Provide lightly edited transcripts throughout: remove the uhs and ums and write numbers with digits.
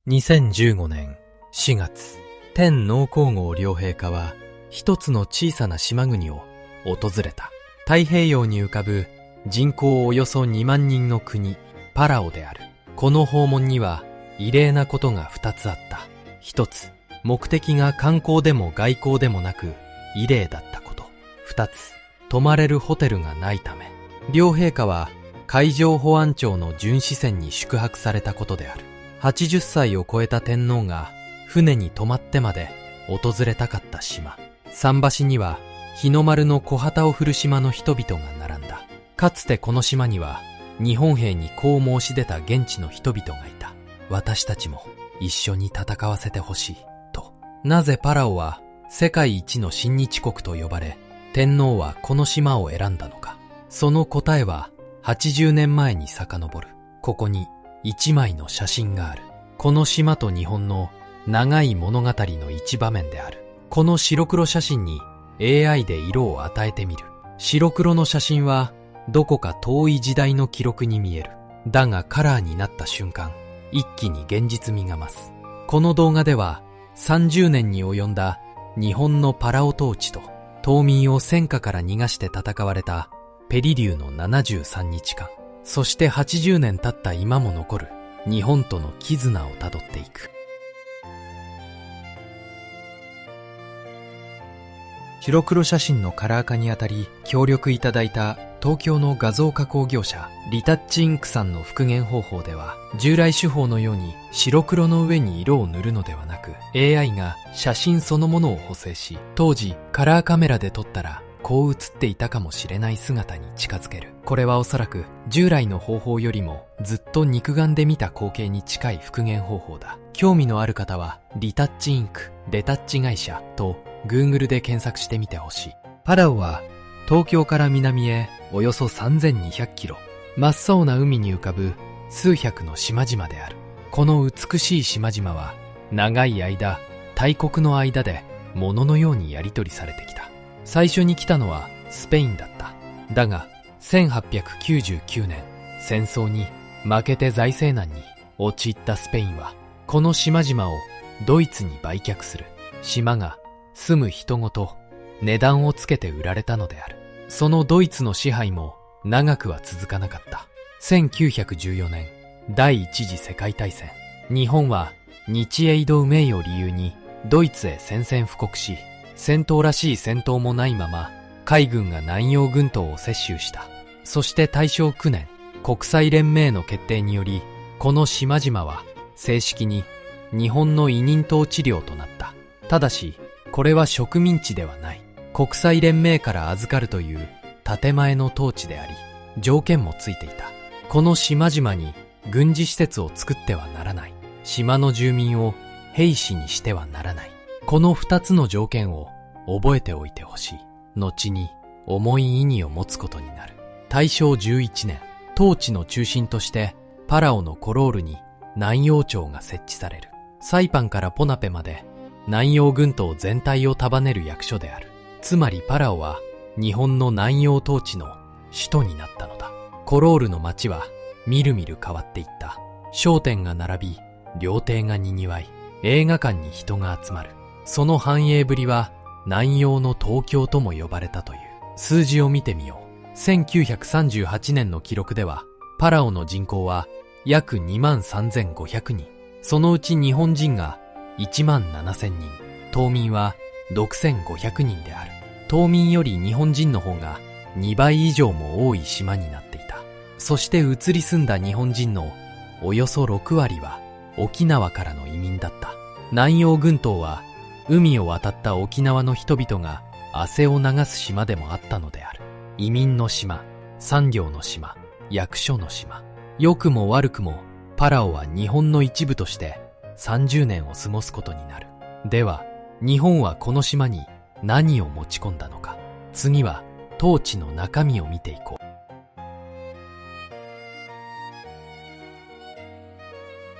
2015年4月、天皇皇后両陛下は一つの小さな島国を訪れた。太平洋に浮かぶ人口およそ2万人の国、パラオである。この訪問には異例なことが2つあった。1つ、目的が観光でも外交でもなく異例だったこと。2つ、泊まれるホテルがないため、両陛下は海上保安庁の巡視船に宿泊されたことである。80歳を超えた天皇が船に泊まってまで訪れたかった島。桟橋には日の丸の小旗を振る島の人々が並んだ。かつてこの島には日本兵にこう申し出た現地の人々がいた。私たちも一緒に戦わせてほしいと。なぜパラオは世界一の親日国と呼ばれ、天皇はこの島を選んだのか。その答えは80年前に遡る。ここに一枚の写真がある。この島と日本の長い物語の一場面である。この白黒写真に AI で色を与えてみる。白黒の写真はどこか遠い時代の記録に見える。だがカラーになった瞬間、一気に現実味が増す。この動画では30年に及んだ日本のパラオ統治と島民を戦火から逃がして戦われたペリリューの73日間、そして80年経った今も残る日本との絆をたどっていく。白黒写真のカラー化にあたり協力いただいた東京の画像加工業者リタッチインクさんの復元方法では、従来手法のように白黒の上に色を塗るのではなく、 AI が写真そのものを補正し、当時カラーカメラで撮ったらこう写っていたかもしれない姿に近づける。これはおそらく従来の方法よりもずっと肉眼で見た光景に近い復元方法だ。興味のある方はリタッチインクレタッチ会社と Google で検索してみてほしい。パラオは東京から南へおよそ3200キロ、真っ青な海に浮かぶ数百の島々である。この美しい島々は長い間大国の間で物のようにやり取りされてきた。最初に来たのはスペインだった。だが1899年、戦争に負けて財政難に陥ったスペインはこの島々をドイツに売却する。島が住む人ごと値段をつけて売られたのである。そのドイツの支配も長くは続かなかった。1914年、第一次世界大戦。日本は日英同盟を理由にドイツへ宣戦布告し、戦闘らしい戦闘もないまま海軍が南洋群島を接収した。そして大正9年、国際連盟の決定により、この島々は正式に日本の委任統治領となった。ただし、これは植民地ではない。国際連盟から預かるという建前の統治であり、条件もついていた。この島々に軍事施設を作ってはならない。島の住民を兵士にしてはならない。この2つの条件を覚えておいてほしい。後に重い意味を持つことになる。大正11年、統治の中心としてパラオのコロールに南洋庁が設置される。サイパンからポナペまで南洋群島全体を束ねる役所である。つまりパラオは日本の南洋統治の首都になったのだ。コロールの街はみるみる変わっていった。商店が並び、料亭が賑わい、映画館に人が集まる。その繁栄ぶりは南洋の東京とも呼ばれたという。数字を見てみよう。1938年の記録ではパラオの人口は約23,500人。そのうち日本人が17,000人、島民は6,500人である。島民より日本人の方が2倍以上も多い島になっていた。そして移り住んだ日本人のおよそ6割は沖縄からの移民だった。南洋群島は海を渡った沖縄の人々が汗を流す島でもあったのである。移民の島、産業の島、役所の島。良くも悪くもパラオは日本の一部として30年を過ごすことになる。では、日本はこの島に何を持ち込んだのか。次は統治の中身を見ていこ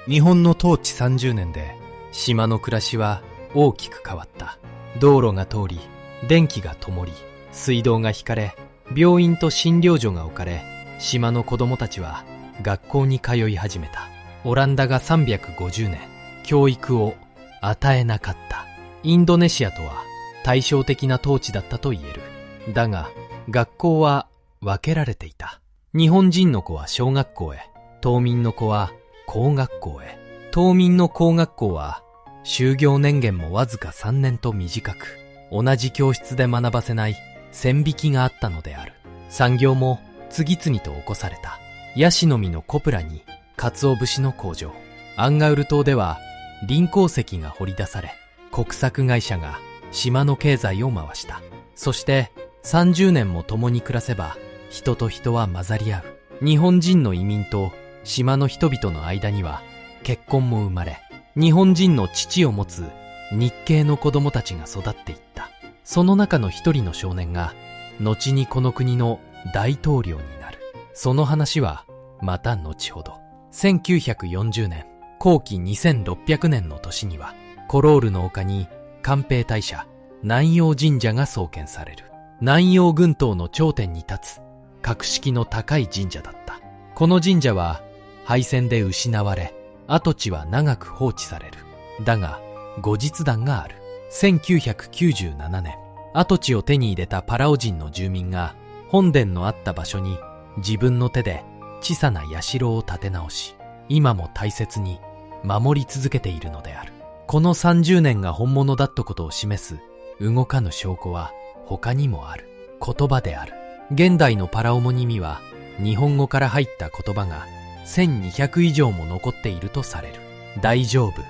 う。日本の統治30年で島の暮らしは大きく変わった。道路が通り、電気が灯り、水道が引かれ、病院と診療所が置かれ、島の子供たちは学校に通い始めた。オランダが350年、教育を与えなかった。インドネシアとは対照的な統治だったと言える。だが、学校は分けられていた。日本人の子は小学校へ、島民の子は工学校へ。島民の工学校は就業年限もわずか3年と短く、同じ教室で学ばせない線引きがあったのである。産業も次々と起こされた。ヤシの実のコプラに鰹節の工場、アンガウル島では臨鉱石が掘り出され、国策会社が島の経済を回した。そして30年も共に暮らせば人と人は混ざり合う。日本人の移民と島の人々の間には結婚も生まれ、日本人の父を持つ日系の子供たちが育っていった。その中の一人の少年が後にこの国の大統領になる。その話はまた後ほど。1940年、後期2600年の年には、コロールの丘に寛平大社、南陽神社が創建される。南陽群島の頂点に立つ格式の高い神社だった。この神社は敗戦で失われ、跡地は長く放置される。だが、後日談がある。1997年、跡地を手に入れたパラオ人の住民が本殿のあった場所に自分の手で小さな社を建て直し、今も大切に守り続けているのである。この30年が本物だったことを示す動かぬ証拠は他にもある。言葉である。現代のパラオモニミは日本語から入った言葉が1200以上も残っているとされる。大丈夫、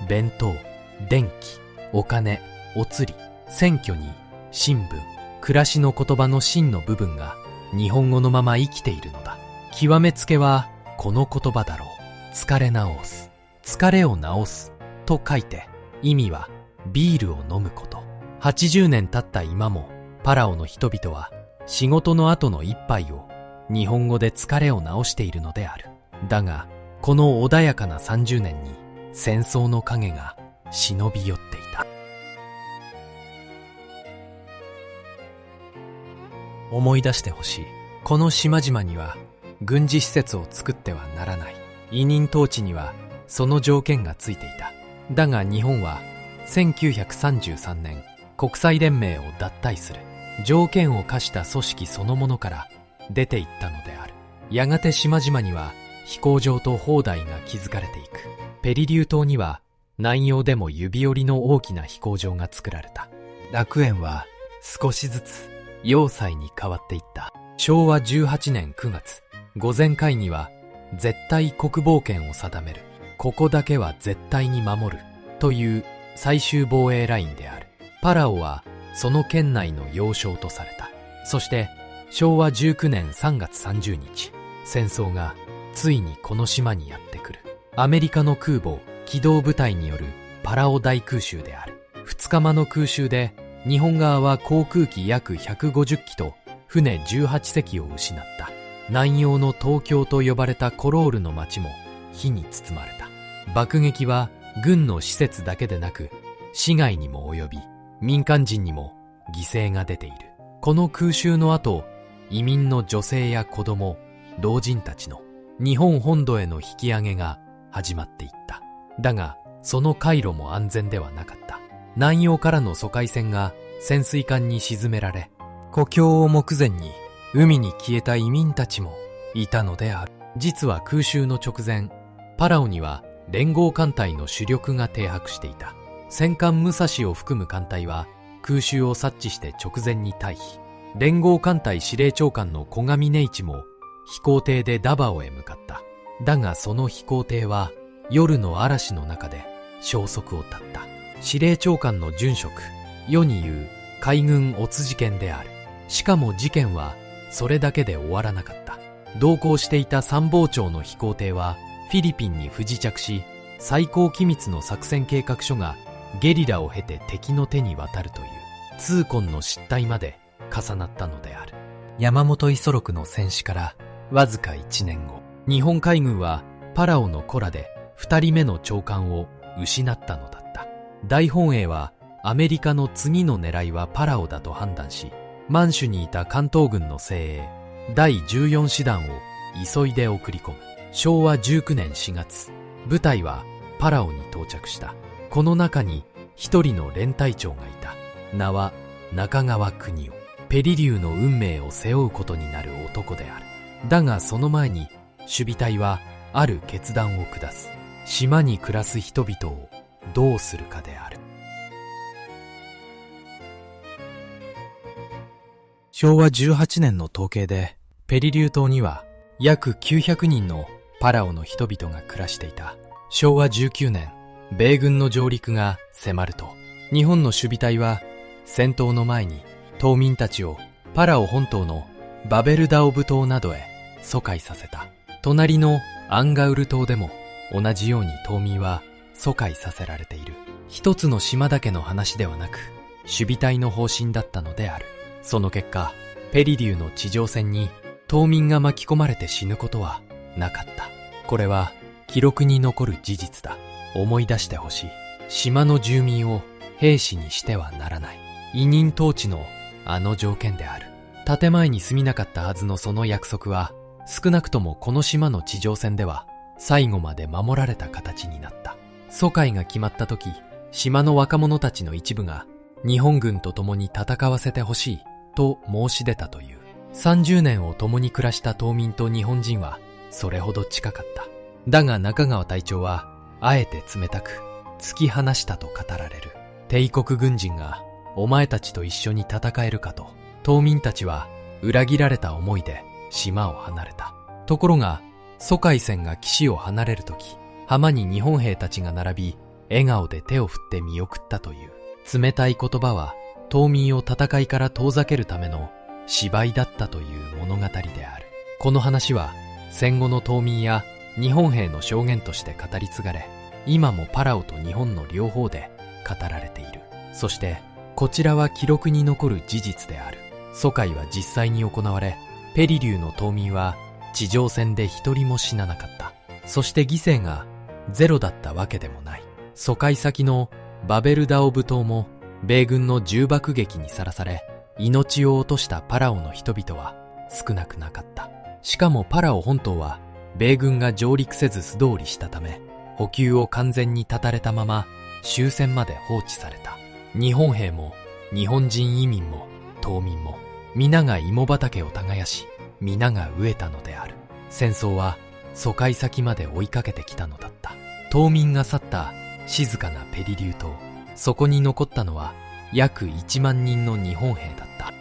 弁当、電気、お金、お釣り、選挙に、新聞、暮らしの言葉の真の部分が日本語のまま生きているのだ。極めつけはこの言葉だろう。疲れ直す、疲れを直すと書いて、意味はビールを飲むこと。80年経った今もパラオの人々は仕事の後の一杯を日本語で疲れを直しているのである。だが、この穏やかな30年に戦争の影が忍び寄っていた。思い出してほしい。この島々には軍事施設を作ってはならない。委任統治にはその条件がついていた。だが日本は1933年国際連盟を脱退する。条件を課した組織そのものから出ていったのである。やがて島々には飛行場と砲台が築かれていく。ペリリュー島には南洋でも指折りの大きな飛行場が作られた。楽園は少しずつ要塞に変わっていった。昭和18年9月、御前会議は絶対国防権を定める。ここだけは絶対に守るという最終防衛ラインである。パラオはその県内の要衝とされた。そして昭和19年3月30日、戦争がついにこの島にやってくる。アメリカの空母機動部隊によるパラオ大空襲である。2日間の空襲で日本側は航空機約150機と船18隻を失った。南洋の東京と呼ばれたコロールの町も火に包まれた。爆撃は軍の施設だけでなく市街にも及び民間人にも犠牲が出ている。この空襲の後、移民の女性や子供、老人たちの日本本土への引き上げが始まっていった。だがその回路も安全ではなかった。南洋からの疎開船が潜水艦に沈められ、故郷を目前に海に消えた移民たちもいたのである。実は空襲の直前、パラオには連合艦隊の主力が停泊していた。戦艦武蔵を含む艦隊は空襲を察知して直前に退避。連合艦隊司令長官の小上根一も飛行艇でダバオへ向かった。だがその飛行艇は夜の嵐の中で消息を絶った。司令長官の殉職、世に言う海軍没事件である。しかも事件はそれだけで終わらなかった。同行していた参謀長の飛行艇はフィリピンに不時着し、最高機密の作戦計画書がゲリラを経て敵の手に渡るという痛恨の失態まで重なったのである。山本五十六の戦死からわずか1年後、日本海軍はパラオのコラで2人目の長官を失ったのだった。大本営はアメリカの次の狙いはパラオだと判断し、満州にいた関東軍の精鋭第14師団を急いで送り込む。昭和19年4月、部隊はパラオに到着した。この中に一人の連隊長がいた。名は中川国夫。ペリリューの運命を背負うことになる男である。だがその前に守備隊はある決断を下す。島に暮らす人々をどうするかである。昭和18年の統計でペリリュー島には約900人のパラオの人々が暮らしていた。昭和19年、米軍の上陸が迫ると、日本の守備隊は戦闘の前に島民たちをパラオ本島のバベルダオブ島などへ疎開させた。隣のアンガウル島でも同じように島民は疎開させられている。一つの島だけの話ではなく、守備隊の方針だったのである。その結果、ペリリューの地上戦に島民が巻き込まれて死ぬことはなかった。これは記録に残る事実だ。思い出してほしい。島の住民を兵士にしてはならない。委任統治のあの条件である。建前に住みなかったはずのその約束は、少なくともこの島の地上戦では最後まで守られた形になった。疎開が決まった時、島の若者たちの一部が日本軍と共に戦わせてほしいと申し出たという。30年を共に暮らした島民と日本人はそれほど近かった。だが中川隊長はあえて冷たく突き放したと語られる。帝国軍人がお前たちと一緒に戦えるかと、島民たちは裏切られた思いで島を離れた。ところが疎開船が岸を離れるとき、浜に日本兵たちが並び笑顔で手を振って見送ったという。冷たい言葉は島民を戦いから遠ざけるための芝居だったという物語である。この話は戦後の島民や日本兵の証言として語り継がれ、今もパラオと日本の両方で語られている。そしてこちらは記録に残る事実である。疎開は実際に行われ、ペリリューの島民は地上戦で一人も死ななかった。そして犠牲がゼロだったわけでもない。疎開先のバベルダオブ島も米軍の重爆撃にさらされ、命を落としたパラオの人々は少なくなかった。しかもパラオ本島は米軍が上陸せず素通りしたため、補給を完全に断たれたまま終戦まで放置された。日本兵も日本人移民も島民も皆が芋畑を耕し、皆が飢えたのである。戦争は疎開先まで追いかけてきたのだった。島民が去った静かなペリリュー島、そこに残ったのは約1万人の日本兵だった。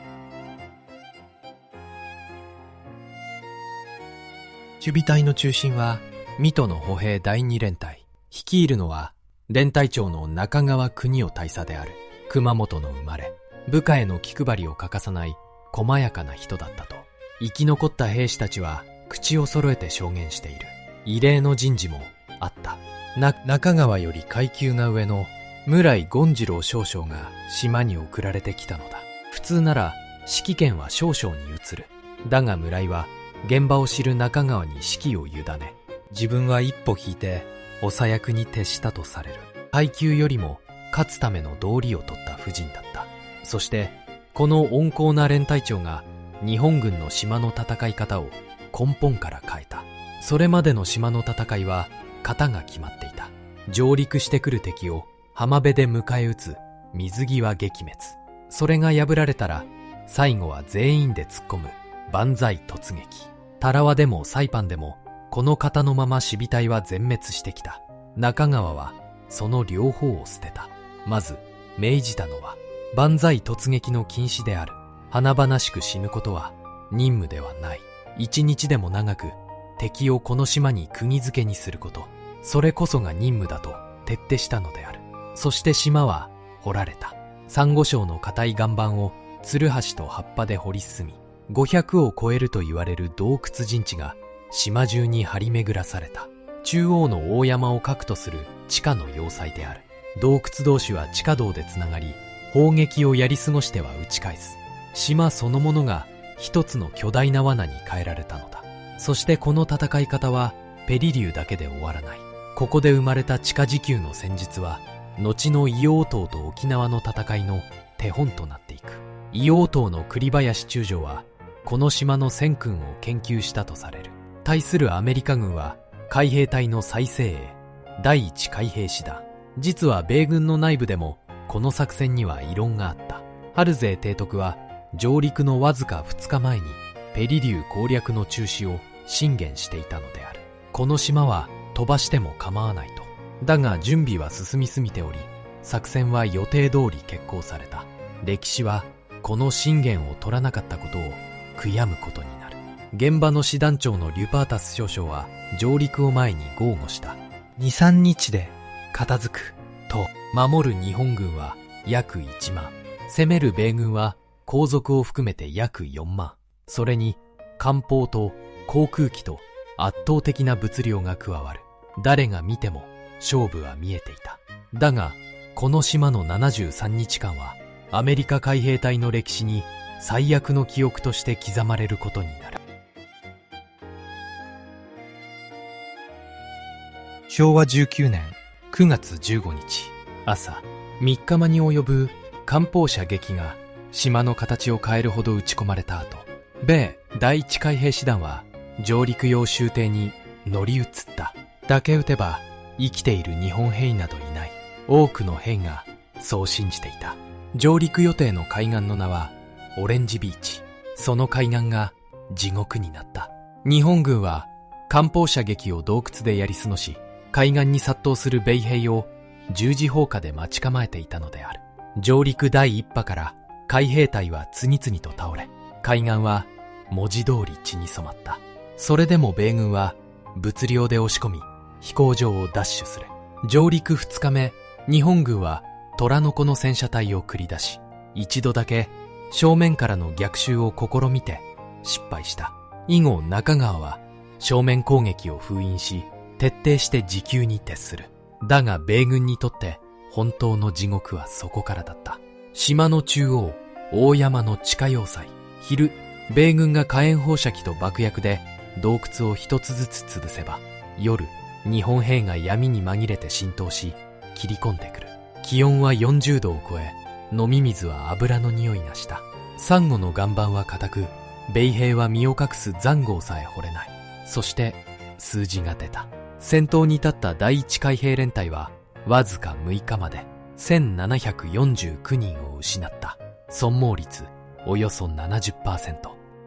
守備隊の中心は水戸の歩兵第2連隊。率いるのは連隊長の中川国夫大佐である。熊本の生まれ、部下への気配りを欠かさない細やかな人だったと生き残った兵士たちは口を揃えて証言している。異例の人事もあった。中川より階級が上の村井権次郎少将が島に送られてきたのだ。普通なら指揮権は少将に移る。だが村井は現場を知る中川に指揮を委ね、自分は一歩引いて長役に徹したとされる。階級よりも勝つための道理を取った布陣だった。そしてこの温厚な連隊長が日本軍の島の戦い方を根本から変えた。それまでの島の戦いは型が決まっていた。上陸してくる敵を浜辺で迎え撃つ水際撃滅。それが破られたら最後は全員で突っ込む万歳突撃。タラワでもサイパンでもこの型のまま守備隊は全滅してきた。中川はその両方を捨てた。まず命じたのは万歳突撃の禁止である。華々しく死ぬことは任務ではない。一日でも長く敵をこの島に釘付けにすること、それこそが任務だと徹底したのである。そして島は掘られた。サンゴ礁の硬い岩盤をツルハシと葉っぱで掘り進み、500を超えると言われる洞窟陣地が島中に張り巡らされた。中央の大山を核とする地下の要塞である。洞窟同士は地下道でつながり、砲撃をやり過ごしては打ち返す。島そのものが一つの巨大な罠に変えられたのだ。そしてこの戦い方はペリリューだけで終わらない。ここで生まれた地下持久の戦術は、後の硫黄島と沖縄の戦いの手本となっていく。硫黄島の栗林中将はこの島の戦訓を研究したとされる。対するアメリカ軍は海兵隊の最精鋭第一海兵師団。実は米軍の内部でもこの作戦には異論があった。ハルゼー提督は上陸のわずか2日前にペリリュー攻略の中止を進言していたのである。この島は飛ばしても構わないと。だが準備は進みすぎており、作戦は予定通り決行された。歴史はこの進言を取らなかったことを悔やむことになる。現場の師団長のリュパータス少将は上陸を前に豪語した。2、3日で片付くと。守る日本軍は約1万。攻める米軍は後続を含めて約4万。それに艦砲と航空機と圧倒的な物量が加わる。誰が見ても勝負は見えていた。だがこの島の73日間はアメリカ海兵隊の歴史に最悪の記憶として刻まれることになる。昭和19年9月15日朝、3日間に及ぶ艦砲射撃が島の形を変えるほど撃ち込まれた後、米第一海兵師団は上陸用舟艇に乗り移った。だけ撃てば生きている日本兵などいない。多くの兵がそう信じていた。上陸予定の海岸の名はオレンジビーチ。その海岸が地獄になった。日本軍は艦砲射撃を洞窟でやり過ごし、海岸に殺到する米兵を十字砲火で待ち構えていたのである。上陸第一波から海兵隊は次々と倒れ、海岸は文字通り血に染まった。それでも米軍は物量で押し込み、飛行場を奪取する。上陸2日目、日本軍は虎の子の戦車隊を繰り出し、一度だけ正面からの逆襲を試みて失敗した。以後中川は正面攻撃を封印し、徹底して持久に徹する。だが米軍にとって本当の地獄はそこからだった。島の中央、大山の地下要塞。昼、米軍が火炎放射器と爆薬で洞窟を一つずつ潰せば、夜、日本兵が闇に紛れて浸透し、切り込んでくる。気温は40度を超え、飲み水は油の匂いがした。サンゴの岩盤は硬く、米兵は身を隠す塹壕さえ掘れない。そして、数字が出た。先頭に立った第一海兵連隊は、わずか6日まで1749人を失った。損耗率およそ 70%。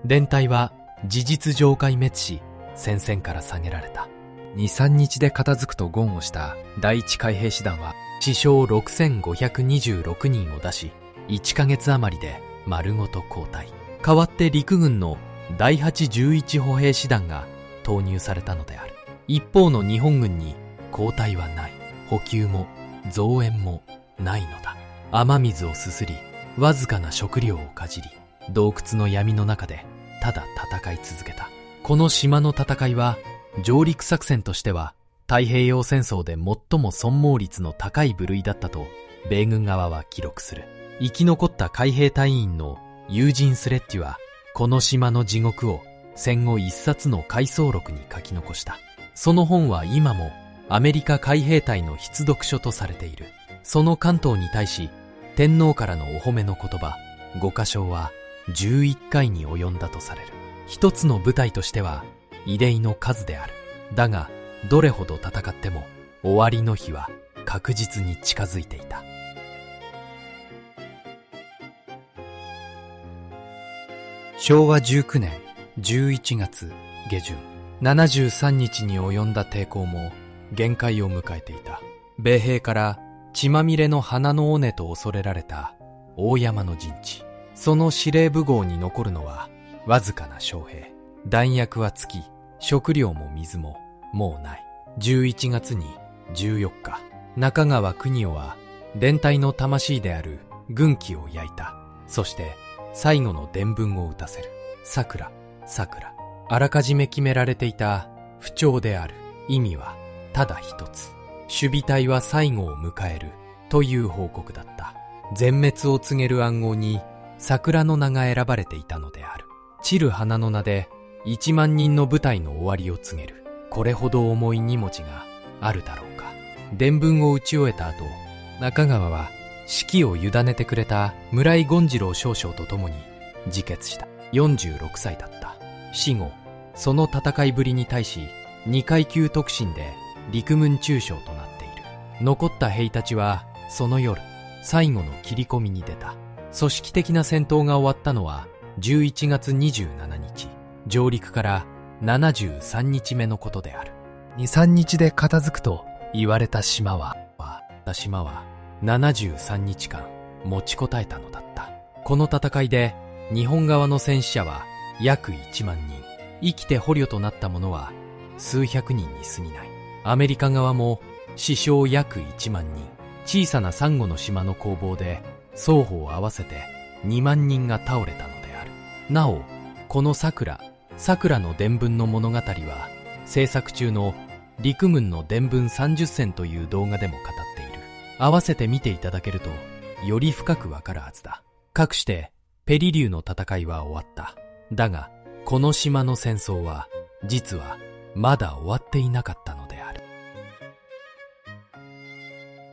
連隊は事実上壊滅し、戦線から下げられた。2、3日で片付くと言をした第一海兵師団は、死傷6526人を出し、1ヶ月余りで丸ごと交代。代わって陸軍の第811歩兵師団が投入されたのである。一方の日本軍に交代はない。補給も増援もないのだ。雨水をすすり、わずかな食料をかじり、洞窟の闇の中でただ戦い続けた。この島の戦いは上陸作戦としては太平洋戦争で最も損耗率の高い部類だったと米軍側は記録する。生き残った海兵隊員のユージン・スレッティはこの島の地獄を戦後一冊の回想録に書き残した。その本は今もアメリカ海兵隊の必読書とされている。その関東に対し天皇からのお褒めの言葉5箇章は11回に及んだとされる。一つの部隊としては異例の数である。だがどれほど戦っても終わりの日は確実に近づいていた。昭和19年11月下旬、73日に及んだ抵抗も限界を迎えていた。米兵から血まみれの花の尾根と恐れられた大山の陣地。その司令部壕に残るのはわずかな将兵。弾薬は尽き、食料も水ももうない。11月に14日、中川邦夫は連隊の魂である軍旗を焼いた。そして最後の伝聞を打たせる。桜、桜。あらかじめ決められていた不調である。意味はただ一つ。守備隊は最後を迎えるという報告だった。全滅を告げる暗号に桜の名が選ばれていたのである。散る花の名で1万人の部隊の終わりを告げる。これほど重い荷物があるだろうか。伝聞を打ち終えた後、中川は指揮を委ねてくれた村井権次郎少将と共に自決した。46歳だった。死後、その戦いぶりに対し2階級特進で陸軍中将となっている。残った兵たちはその夜最後の切り込みに出た。組織的な戦闘が終わったのは11月27日、上陸から73日目のことである。2、3日で片付くと言われた島は73日間持ちこたえたのだった。この戦いで日本側の戦死者は約1万人、生きて捕虜となった者は数百人に過ぎない。アメリカ側も死傷約1万人、小さなサンゴの島の攻防で双方合わせて2万人が倒れたのである。なお、この桜の伝聞の物語は制作中の陸軍の伝聞30選という動画でも語っている。合わせて見ていただけるとより深くわかるはずだ。かくしてペリリューの戦いは終わった。だがこの島の戦争は実はまだ終わっていなかったのである。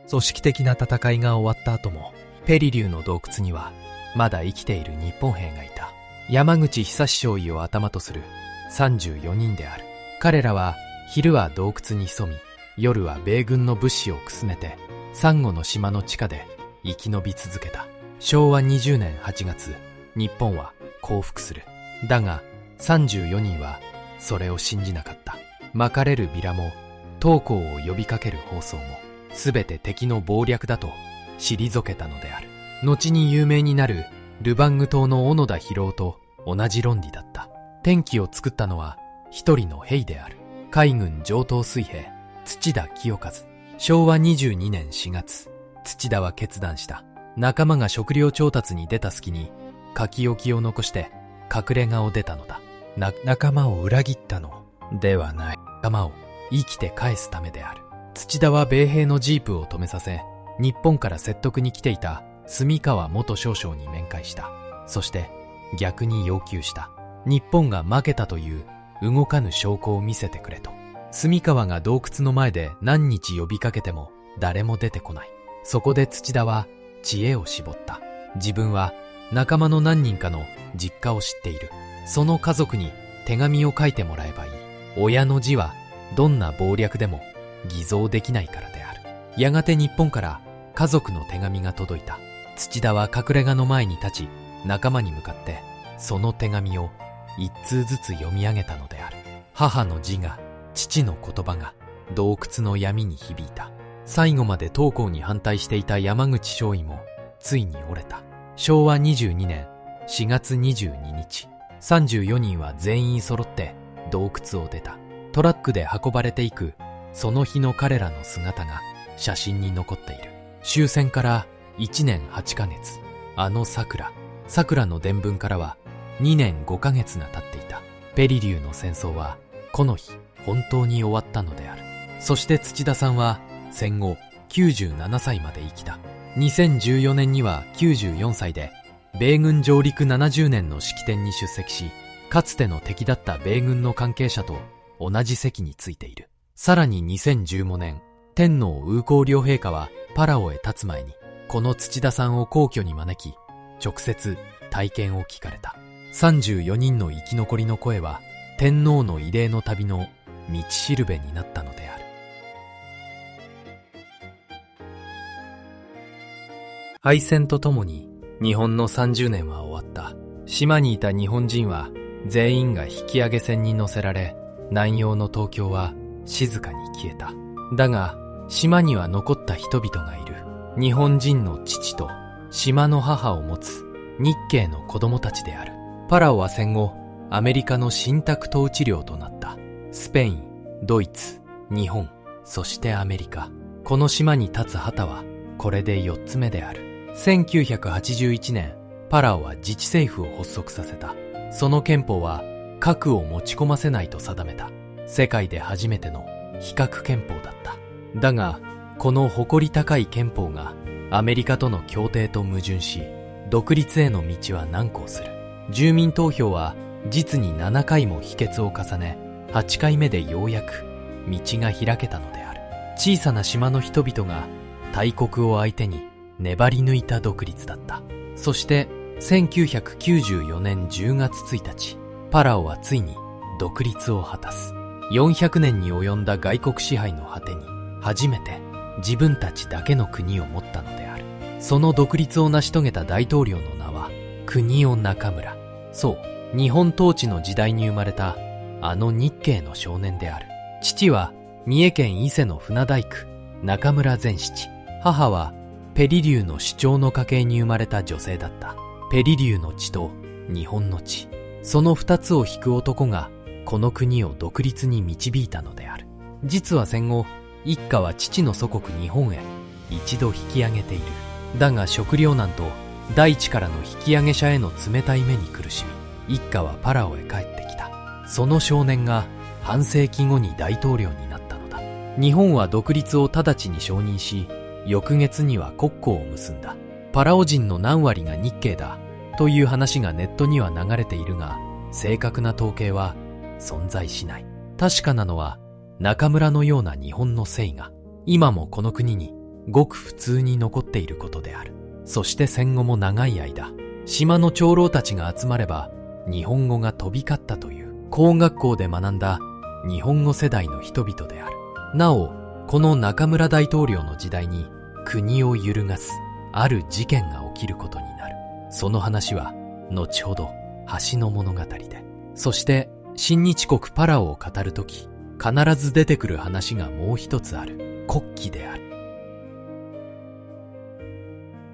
組織的な戦いが終わった後もペリリューの洞窟にはまだ生きている日本兵がいた。山口久志少尉を頭とする34人である。彼らは昼は洞窟に潜み、夜は米軍の物資をくすねてサンゴの島の地下で生き延び続けた。昭和20年8月、日本は降伏する。だが34人はそれを信じなかった。まかれるビラも投降を呼びかける放送もすべて敵の謀略だと退けたのである。後に有名になるルバング島の小野田博夫と同じ論理だった。天気を作ったのは一人の兵である。海軍上等水兵土田清和。昭和22年4月、土田は決断した。仲間が食料調達に出た隙に書き置きを残して隠れ家を出たのだ。仲間を裏切ったのではない。仲間を生きて返すためである。土田は米兵のジープを止めさせ、日本から説得に来ていた住川元少将に面会した。そして逆に要求した。日本が負けたという動かぬ証拠を見せてくれと。住川が洞窟の前で何日呼びかけても誰も出てこない。そこで土田は知恵を絞った。自分は仲間の何人かの実家を知っている。その家族に手紙を書いてもらえばいい。親の字はどんな謀略でも偽造できないからである。やがて日本から家族の手紙が届いた。土田は隠れ家の前に立ち、仲間に向かってその手紙を一通ずつ読み上げたのである。母の字が、父の言葉が洞窟の闇に響いた。最後まで投降に反対していた山口少尉もついに折れた。昭和22年4月22日、34人は全員揃って洞窟を出た。トラックで運ばれていくその日の彼らの姿が写真に残っている。終戦から1年8ヶ月、あの桜の伝聞からは2年5ヶ月が経っていた。ペリリューの戦争はこの日本当に終わったのである。そして土田さんは戦後97歳まで生きた。2014年には94歳で米軍上陸70年の式典に出席し、かつての敵だった米軍の関係者と同じ席についている。さらに2015年、天皇皇后両陛下はパラオへ立つ前にこの土田さんを皇居に招き、直接体験を聞かれた。34人の生き残りの声は天皇の慰霊の旅の道しるべになったのである。敗戦とともに日本の30年は終わった。島にいた日本人は全員が引き上げ船に乗せられ、南洋の東京は静かに消えた。だが島には残った人々がいる。日本人の父と島の母を持つ日系の子供たちである。パラオは戦後アメリカの信託統治領となった。スペイン、ドイツ、日本、そしてアメリカ。この島に立つ旗はこれで4つ目である。1981年、パラオは自治政府を発足させた。その憲法は核を持ち込ませないと定めた。世界で初めての非核憲法だった。だがこの誇り高い憲法がアメリカとの協定と矛盾し、独立への道は難航する。住民投票は実に7回も否決を重ね、8回目でようやく道が開けたのである。小さな島の人々が大国を相手に粘り抜いた独立だった。そして1994年10月1日、パラオはついに独立を果たす。400年に及んだ外国支配の果てに初めて自分たちだけの国を持ったのである。その独立を成し遂げた大統領の名は国尾中村。そう、日本統治の時代に生まれたあの日系の少年である。父は三重県伊勢の船大工中村善七。母はペリリューの首長の家系に生まれた女性だった。ペリリューの地と日本の地、その二つを引く男がこの国を独立に導いたのである。実は戦後、一家は父の祖国日本へ一度引き上げている。だが食糧難と大地からの引き上げ者への冷たい目に苦しみ、一家はパラオへ帰ってきた。その少年が半世紀後に大統領になったのだ。日本は独立を直ちに承認し、翌月には国交を結んだ。パラオ人の何割が日系だという話がネットには流れているが、正確な統計は存在しない。確かなのは、中村のような日本の姓が今もこの国にごく普通に残っていることである。そして戦後も長い間、島の長老たちが集まれば日本語が飛び交ったという工学校で学んだ日本語世代の人々である。なお、この中村大統領の時代に国を揺るがすある事件が起きることになる。その話は後ほど橋の物語で、そして親日国パラオを語るとき必ず出てくる話がもう一つある。国旗である。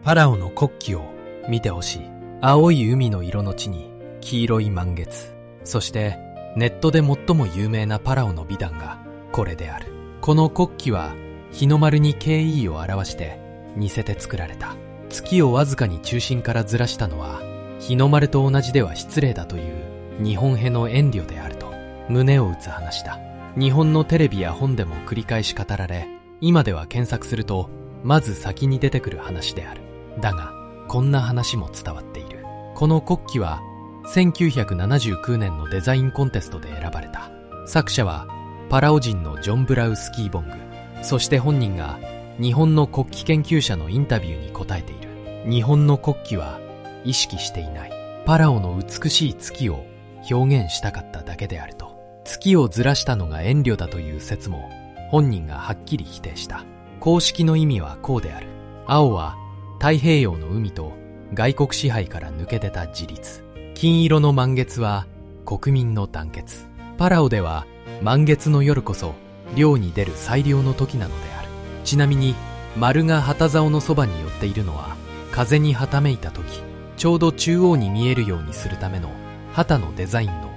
パラオの国旗を見てほしい。青い海の色の地に黄色い満月、そしてネットで最も有名なパラオの美談がこれである。この国旗は日の丸に敬意を表して似せて作られた。月をわずかに中心からずらしたのは日の丸と同じでは失礼だという日本兵の遠慮であると胸を打つ話だ。日本のテレビや本でも繰り返し語られ、今では検索するとまず先に出てくる話である。だがこんな話も伝わっている。この国旗は1979年のデザインコンテストで選ばれた。作者はパラオ人のジョン・ブラウスキーボング。そして本人が日本の国旗研究者のインタビューに答えている。日本の国旗は意識していない。パラオの美しい月を表現したかっただけであると。月をずらしたのが遠慮だという説も本人がはっきり否定した。公式の意味はこうである。青は太平洋の海と外国支配から抜け出た自立。金色の満月は国民の団結。パラオでは満月の夜こそ漁に出る最良の時なのである。ちなみに丸が旗竿のそばに寄っているのは風にはためいた時、ちょうど中央に見えるようにするための旗のデザインの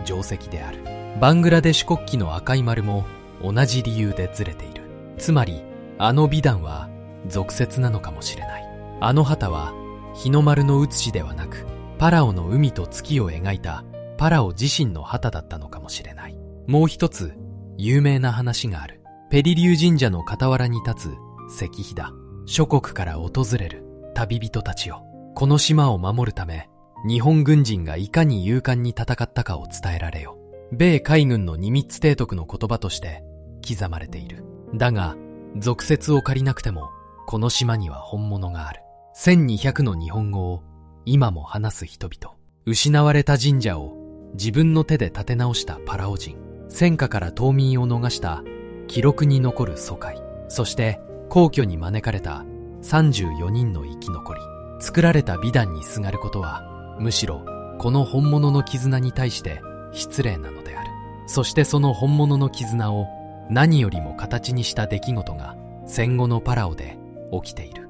定石である。バングラデシュ国旗の赤い丸も同じ理由でずれている。つまりあの美談は俗説なのかもしれない。あの旗は日の丸の写しではなく、パラオの海と月を描いたパラオ自身の旗だったのかもしれない。もう一つ有名な話がある。ペリリュー神社の傍らに立つ石碑だ。諸国から訪れる旅人たちよ、この島を守るため日本軍人がいかに勇敢に戦ったかを伝えられよ。米海軍のニミッツ提督の言葉として刻まれている。だが俗説を借りなくてもこの島には本物がある。1200の日本語を今も話す人々。失われた神社を自分の手で建て直したパラオ人。戦火から島民を逃した記録に残る疎開。そして皇居に招かれた34人の生き残り。作られた美談にすがることはむしろこの本物の絆に対して失礼なのである。そしてその本物の絆を何よりも形にした出来事が戦後のパラオで起きている。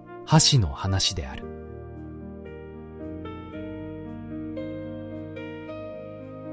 橋の話である。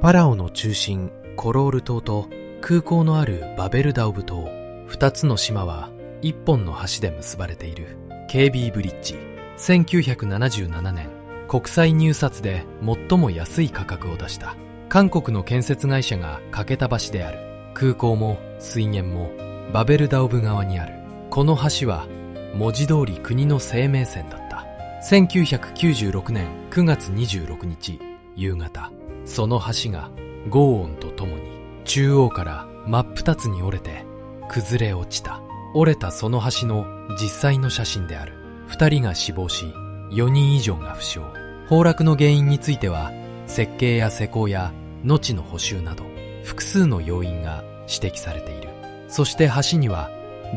パラオの中心コロール島と空港のあるバベルダオブ島、二つの島は一本の橋で結ばれている。KB ブリッジ。1977年国際入札で最も安い価格を出した韓国の建設会社が架けた橋である。空港も水源もバベルダオブ側にある。この橋は文字通り国の生命線だった。1996年9月26日夕方、その橋が轟音とともに中央から真っ二つに折れて崩れ落ちた。折れたその橋の実際の写真である。2人が死亡し4人以上が負傷。崩落の原因については設計や施工や農地の補修など複数の要因が指摘されている。そして橋には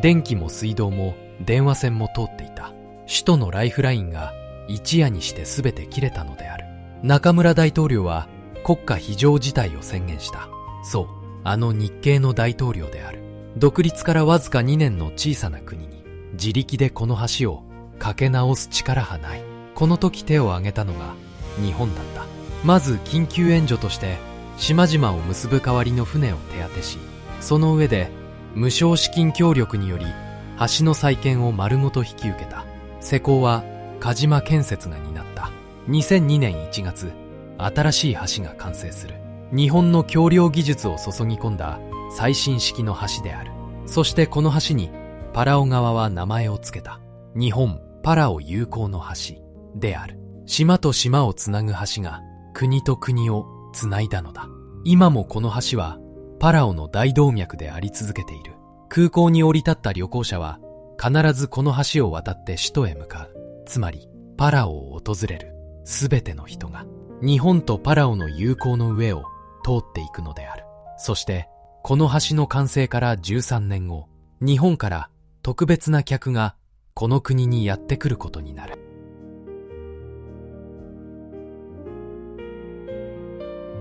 電気も水道も電話線も通っていた。首都のライフラインが一夜にして全て切れたのである。中村大統領は国家非常事態を宣言した。そう、あの日系の大統領である。独立からわずか2年の小さな国に自力でこの橋を架け直す力はない。この時手を挙げたのが日本だった。まず緊急援助として島々を結ぶ代わりの船を手当てし、その上で無償資金協力により橋の再建を丸ごと引き受けた。施工は鹿島建設が担った。2002年1月、新しい橋が完成する。日本の橋梁技術を注ぎ込んだ最新式の橋である。そしてこの橋にパラオ側は名前を付けた。日本パラオ友好の橋である。島と島をつなぐ橋が国と国をつないだのだ。今もこの橋はパラオの大動脈であり続けている。空港に降り立った旅行者は必ずこの橋を渡って首都へ向かう。つまりパラオを訪れるすべての人が日本とパラオの友好の上を通っていくのである。そしてこの橋の完成から13年後、日本から特別な客がこの国にやってくることになる。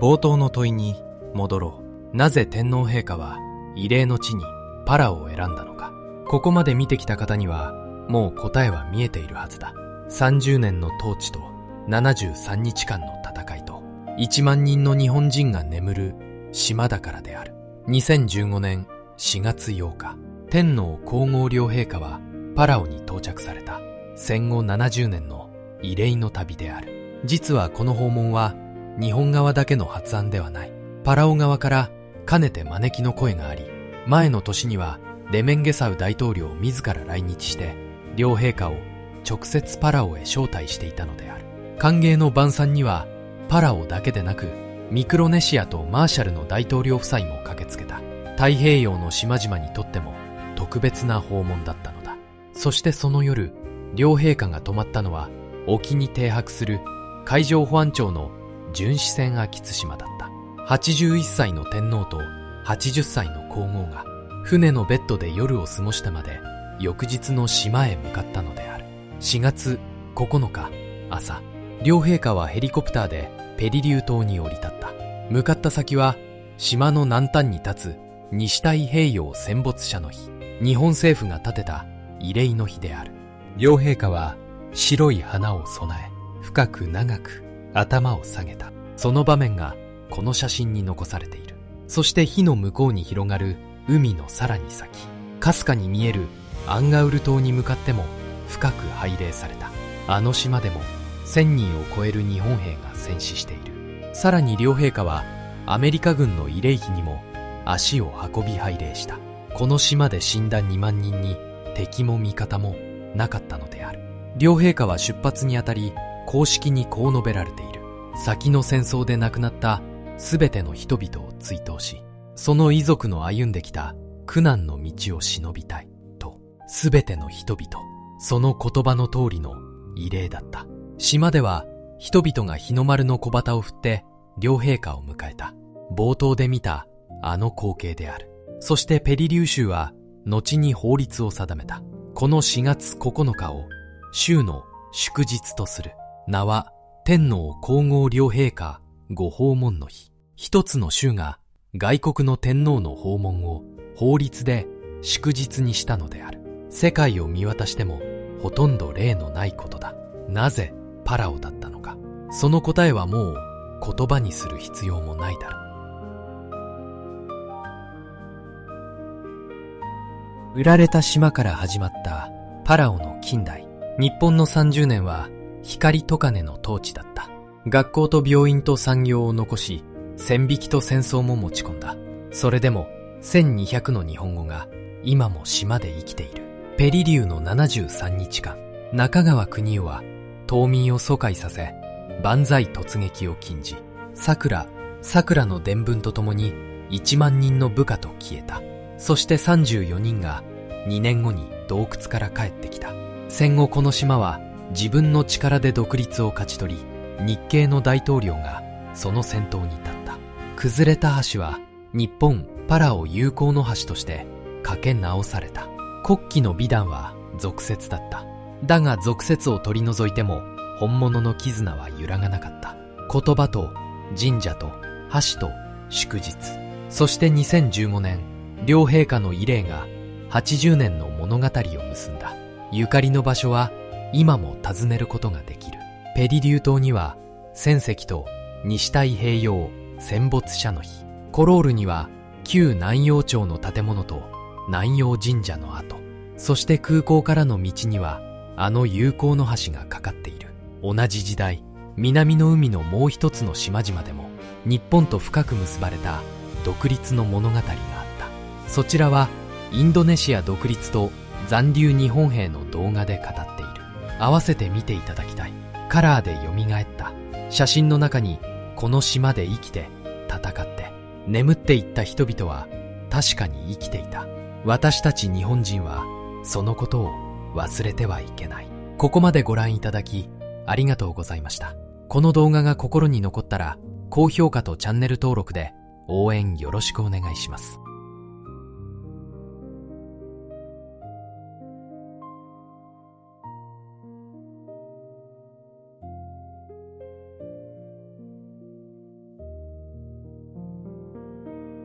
冒頭の問いに戻ろう。なぜ天皇陛下は異例の地にパラオを選んだのか。ここまで見てきた方にはもう答えは見えているはずだ。30年の統治と73日間の戦いと1万人の日本人が眠る島だからである。2015年4月8日、天皇皇后両陛下はパラオに到着された。戦後70年の異例の旅である。実はこの訪問は日本側だけの発案ではない。パラオ側からかねて招きの声があり、前の年にはレメンゲサウ大統領自ら来日して両陛下を直接パラオへ招待していたのである。歓迎の晩餐にはパラオだけでなくミクロネシアとマーシャルの大統領夫妻も駆けつけた。太平洋の島々にとっても特別な訪問だったのだ。そしてその夜、両陛下が泊まったのは沖に停泊する海上保安庁の巡視船秋津島だった。81歳の天皇と80歳の皇后が船のベッドで夜を過ごしたまで翌日の島へ向かったのである。4月9日朝、両陛下はヘリコプターでペリリュー島に降り立った。向かった先は島の南端に立つ西太平洋戦没者の日。日本政府が建てた慰霊の日である。両陛下は白い花を備え、深く長く頭を下げた。その場面がこの写真に残されている。そして火の向こうに広がる海のさらに先、かすかに見えるアンガウル島に向かっても深く拝礼された。あの島でも1000人を超える日本兵が戦死している。さらに両陛下はアメリカ軍の慰霊碑にも足を運び拝礼した。この島で死んだ2万人に敵も味方もなかったのである。両陛下は出発にあたり公式にこう述べられている。先の戦争で亡くなったすべての人々を追悼し、その遺族の歩んできた苦難の道を忍びたいと。すべての人々、その言葉の通りの慰霊だった。島では人々が日の丸の小旗を振って両陛下を迎えた。冒頭で見たあの光景である。そしてペリリュー州は後に法律を定めた。この4月9日を州の祝日とする。名は天皇皇后両陛下ご訪問の日。一つの州が外国の天皇の訪問を法律で祝日にしたのである。世界を見渡してもほとんど例のないことだ。なぜパラオだったのか。その答えはもう言葉にする必要もないだろう。売られた島から始まったパラオの近代。日本の30年は光と金の統治だった。学校と病院と産業を残し、線引きと戦争も持ち込んだ。それでも1200の日本語が今も島で生きている。ペリリューの73日間、中川国夫は島民を疎開させ、万歳突撃を禁じ、桜の伝聞とともに1万人の部下と消えた。そして34人が2年後に洞窟から帰ってきた。戦後この島は自分の力で独立を勝ち取り、日系の大統領がその先頭に立った。崩れた橋は日本パラオ友好の橋として架け直された。国旗の美談は俗説だった。だが俗説を取り除いても本物の絆は揺らがなかった。言葉と神社と橋と祝日、そして2015年、両陛下の慰霊が80年の物語を結んだ。ゆかりの場所は今も訪ねることができる。ペリリュー島には船石と西太平洋戦没者の日、コロールには旧南洋町の建物と南洋神社の跡、そして空港からの道にはあの友好の橋がかかっている。同じ時代、南の海のもう一つの島々でも日本と深く結ばれた独立の物語があった。そちらはインドネシア独立と残留日本兵の動画で語っている。合わせて見ていただきたい。カラーで蘇った写真の中に、この島で生きて戦って眠っていった人々は確かに生きていた。私たち日本人はそのことを忘れてはいけない。ここまでご覧いただきありがとうございました。この動画が心に残ったら高評価とチャンネル登録で応援よろしくお願いします。